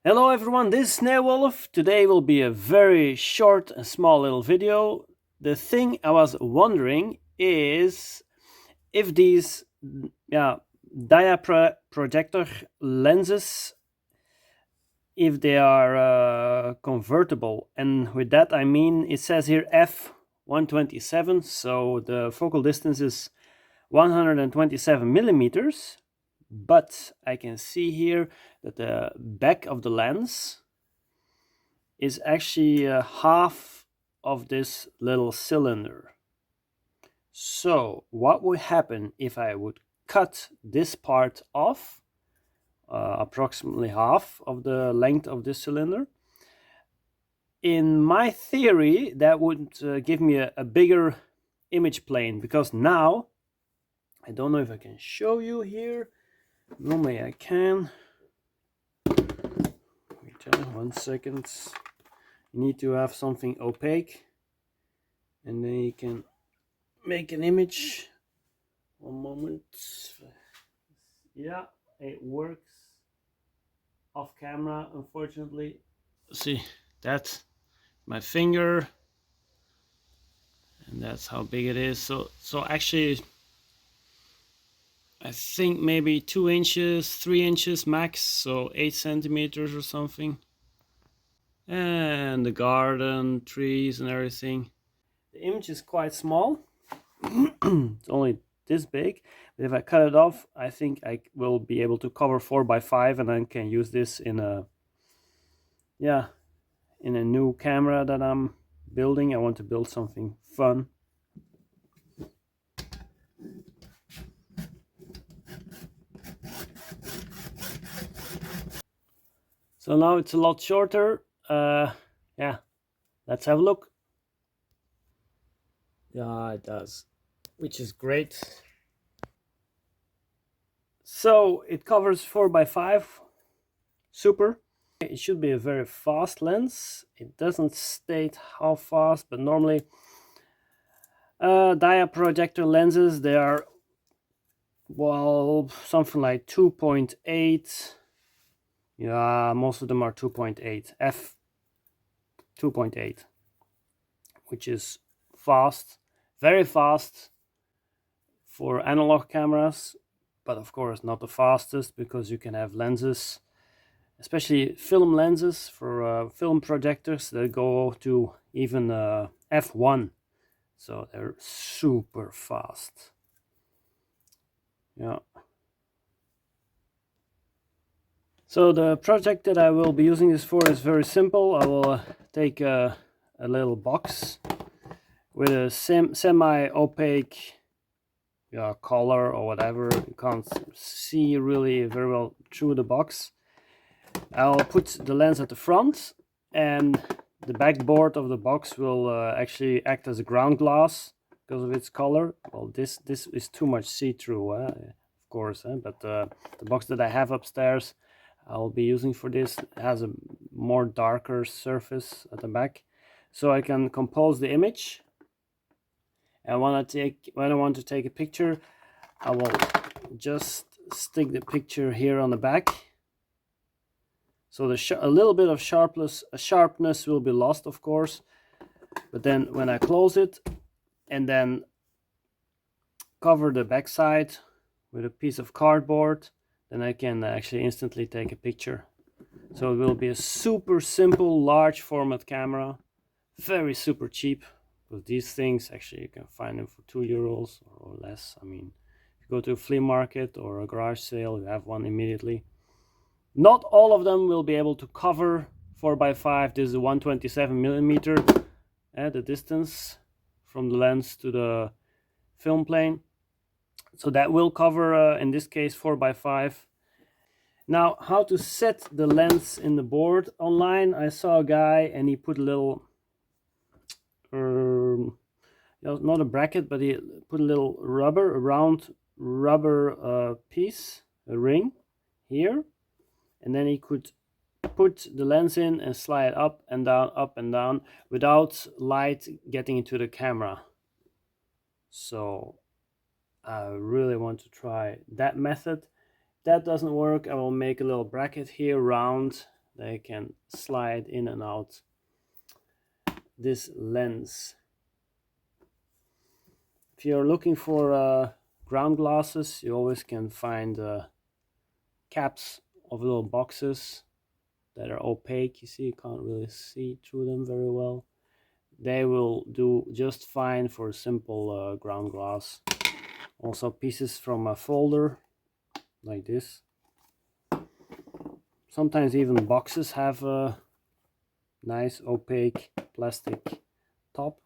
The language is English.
Hello everyone, this is Sneeuwwolf. Today will be a very short and small little video. The thing I was wondering is if these projector lenses, if they are convertible. And with that I mean, it says here f127, so the focal distance is 127 millimeters. But I can see here that the back of the lens is actually half of this little cylinder. So what would happen if I would cut this part off, approximately half of the length of this cylinder? In my theory, that would give me a bigger image plane, because now, I don't know if I can show you here. Normally I can. Wait, 1 second. You need to have something opaque, and then you can make an image. One moment. Yeah, it works off camera, unfortunately. See, that's my finger, and that's how big it is. So actually I think maybe 2 inches, 3 inches max, so 8 centimeters or something. And the garden, trees and everything. The image is quite small. It's only this big, but if I cut it off, I think I will be able to cover 4x5, and then can use this in a new camera that I'm building. I want to build something fun. So now it's a lot shorter. Yeah, let's have a look. Yeah, it does, which is great. So it covers 4x5. Super. It should be a very fast lens. It doesn't state how fast, but normally dia projector lenses, they are, well, something like 2.8. Yeah, most of them are 2.8, f 2.8, which is fast, very fast for analog cameras, but of course not the fastest, because you can have lenses, especially film lenses for film projectors, that go to even f1, so they're super fast. Yeah. So the project that I will be using this for is very simple. I will take a little box with a semi-opaque color or whatever. You can't see really very well through the box. I'll put the lens at the front, and the backboard of the box will actually act as a ground glass because of its color. Well, this is too much see-through, of course, but the box that I have upstairs, I'll be using for this, has a more darker surface at the back, so I can compose the image. And when I want to take a picture, I will just stick the picture here on the back. So a little bit of sharpness will be lost, of course, but then when I close it and then cover the backside with a piece of cardboard, then I can actually instantly take a picture. So it will be a super simple large format camera, very super cheap, because these things actually you can find them for €2 or less. I mean, if you go to a flea market or a garage sale, you have one immediately. Not all of them will be able to cover 4x5. This is a 127 millimeter, the distance from the lens to the film plane. So that will cover, in this case, 4x5. Now, how to set the lens in the board? Online, I saw a guy and he put a little, not a bracket, but he put a little round rubber piece, a ring here, and then he could put the lens in and slide up and down without light getting into the camera. So I really want to try that method. If that doesn't work, I will make a little bracket here round they can slide in and out this lens. If you're looking for ground glasses, you always can find caps of little boxes that are opaque. You see, you can't really see through them very well. They will do just fine for simple ground glass. Also pieces from a folder like this. Sometimes even boxes have a nice opaque plastic top.